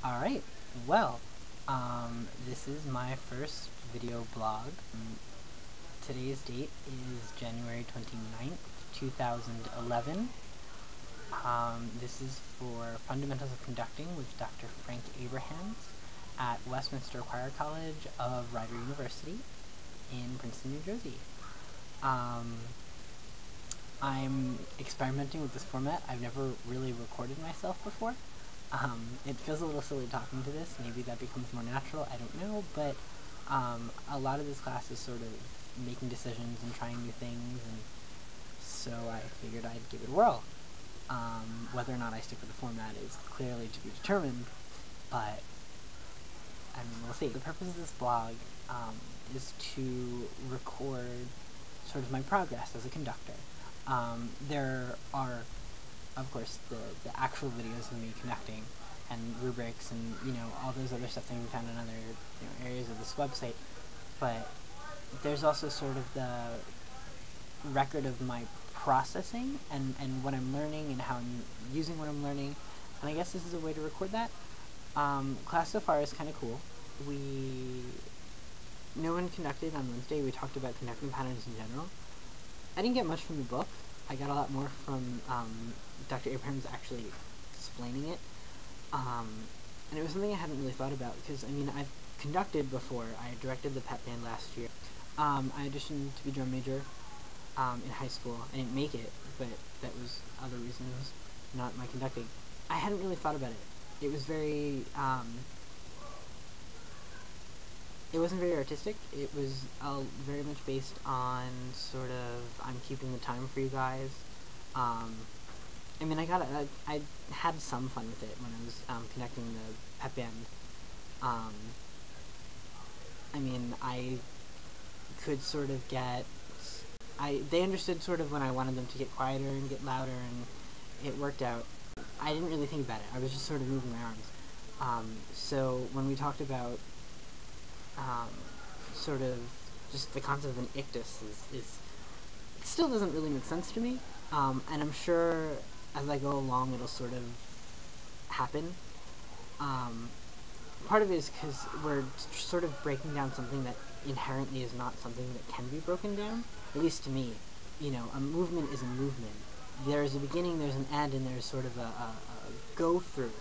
Alright, well, this is my first video blog. Today's date is January 29th, 2011. This is for Fundamentals of Conducting with Dr. Frank Abrahams at Westminster Choir College of Rider University in Princeton, New Jersey. I'm experimenting with this format. I've never really recorded myself before. It feels a little silly talking to this. Maybe that becomes more natural. I don't know, but a lot of this class is sort of making decisions and trying new things, and so I figured I'd give it a whirl. Whether or not I stick with the format is clearly to be determined, but I mean, we'll see. The purpose of this blog is to record sort of my progress as a conductor. There are, of course, the actual videos of me conducting and rubrics and, all those other stuff that can be found in other areas of this website, but there's also sort of the record of my processing and what I'm learning and how I'm using what I'm learning, and I guess this is a way to record that. Class so far is kind of cool. No one conducted on Wednesday. We talked about conducting patterns in general. I didn't get much from the book. I got a lot more from Dr. Abrahams actually explaining it. And it was something I hadn't really thought about, because, I mean, I've conducted before. I directed the pep band last year. I auditioned to be drum major in high school. I didn't make it, but that was other reasons, not my conducting. I hadn't really thought about it. It was very, it wasn't very artistic. It was very much based on sort of, I'm keeping the time for you guys. I mean, I had some fun with it when I was conducting the pep band. I mean, I could sort of get, they understood sort of when I wanted them to get quieter and get louder, and it worked out. I didn't really think about it. I was just sort of moving my arms. So when we talked about sort of just the concept of an ictus it still doesn't really make sense to me, and I'm sure as I go along it'll sort of happen. Part of it is because we're sort of breaking down something that inherently is not something that can be broken down, at least to me. A movement is a movement. There's a beginning, there's an end, and there's sort of a go-through.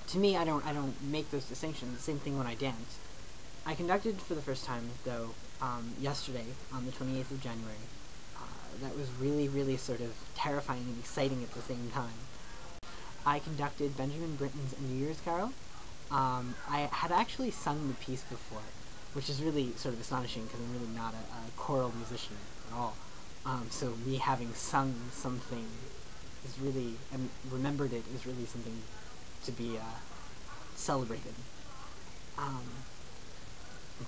To me, I don't make those distinctions. Same thing when I dance. I conducted for the first time, though, yesterday, on the 28th of January. That was really, really sort of terrifying and exciting at the same time. I conducted Benjamin Britten's A New Year's Carol. I had actually sung the piece before, which is really sort of astonishing, because I'm really not a choral musician at all. So me having sung something is really, and remembered it, is really something to be celebrated.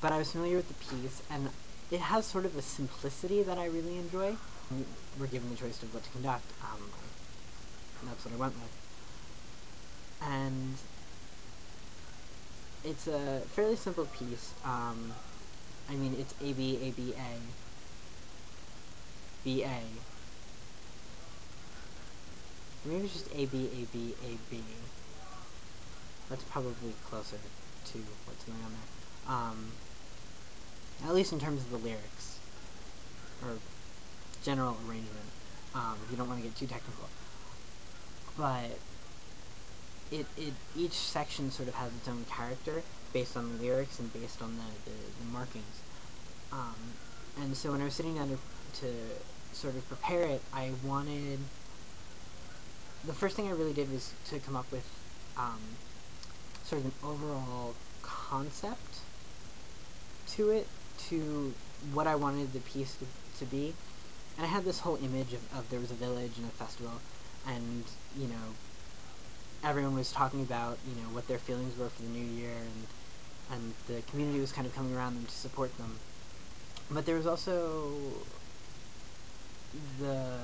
But I was familiar with the piece, and it has sort of a simplicity that I really enjoy. We're given the choice of what to conduct, and that's what I went with. And it's a fairly simple piece. I mean, it's A, B, A, B, A, B, A. Maybe it's just A, B, A, B, A, B. That's probably closer to what's going on there. At least in terms of the lyrics, or general arrangement, if you don't want to get too technical. But each section sort of has its own character, based on the lyrics and based on the markings. And so when I was sitting down to sort of prepare it, the first thing I really did was to come up with sort of an overall concept to it, to what I wanted the piece to be. And I had this whole image of there was a village and a festival, and, everyone was talking about, what their feelings were for the new year, and the community was kind of coming around them to support them. But there was also the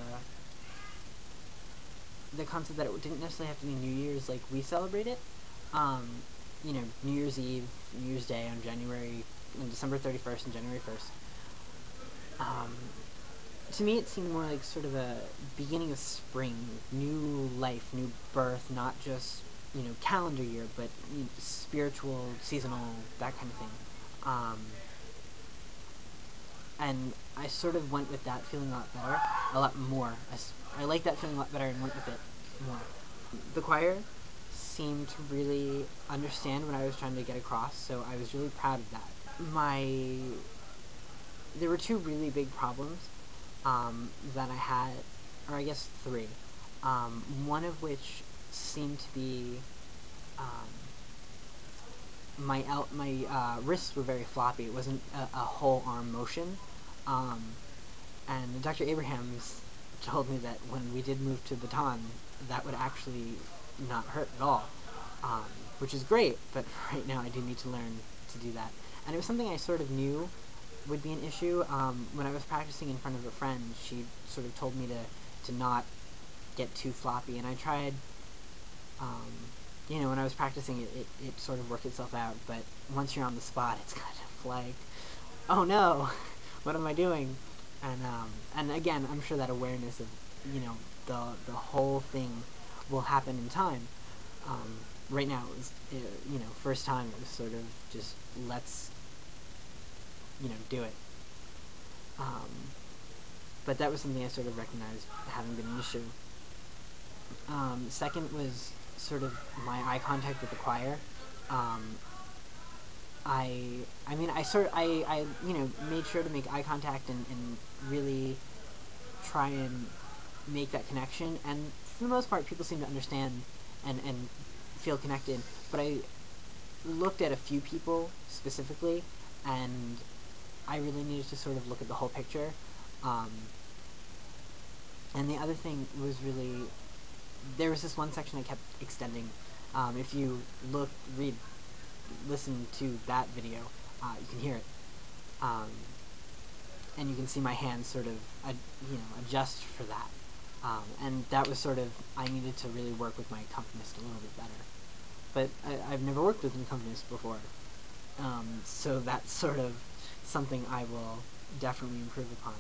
concept that it didn't necessarily have to be New Year's like we celebrate it. New Year's Eve, New Year's Day on December 31st and January 1st. To me it seemed more like sort of a beginning of spring, new life, new birth, not just calendar year, but spiritual, seasonal, that kind of thing. And I sort of went with that feeling a lot better, a lot more. I like that feeling a lot better and went with it more. The choir seemed to really understand what I was trying to get across, so I was really proud of that. There were two really big problems that I had, or I guess three. One of which seemed to be my wrists were very floppy. It wasn't a whole arm motion. And Dr. Abrahams told me that when we did move to baton, that would actually not hurt at all, which is great, but right now I do need to learn to do that. And it was something I sort of knew would be an issue. When I was practicing in front of a friend, she sort of told me to not get too floppy, and I tried, when I was practicing, it sort of worked itself out, but once you're on the spot, it's kind of like, oh no, what am I doing? And again, I'm sure that awareness of, the whole thing will happen in time. Right now, it was, first time, it was sort of just, let's, do it. But that was something I sort of recognized having been an issue. Second was sort of my eye contact with the choir. I made sure to make eye contact and really try and make that connection, and for the most part people seem to understand and feel connected, but I looked at a few people specifically, and I really needed to sort of look at the whole picture. And the other thing was really, there was this one section I kept extending. If you listen to that video, you can hear it. And you can see my hands sort of, adjust for that. And that was sort of, I needed to really work with my accompanist a little bit better. But I've never worked with an accompanist before. So that's sort of something I will definitely improve upon.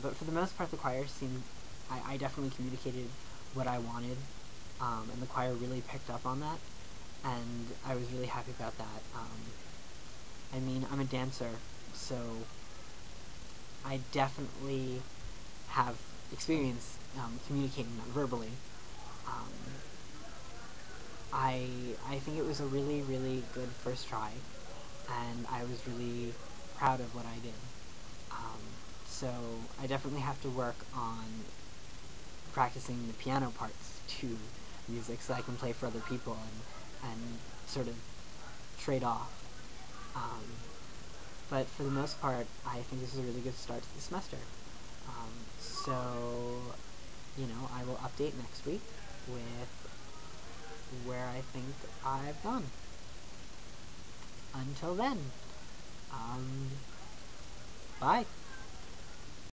But for the most part, the choir seemed, I definitely communicated what I wanted, and the choir really picked up on that, and I was really happy about that. I'm a dancer, so I definitely have experience communicating that verbally. I think it was a really, really good first try, and I was really proud of what I did. So I definitely have to work on practicing the piano parts to music so I can play for other people and sort of trade off. But for the most part, I think this is a really good start to the semester. So, I will update next week with where I think I've gone. Until then, bye.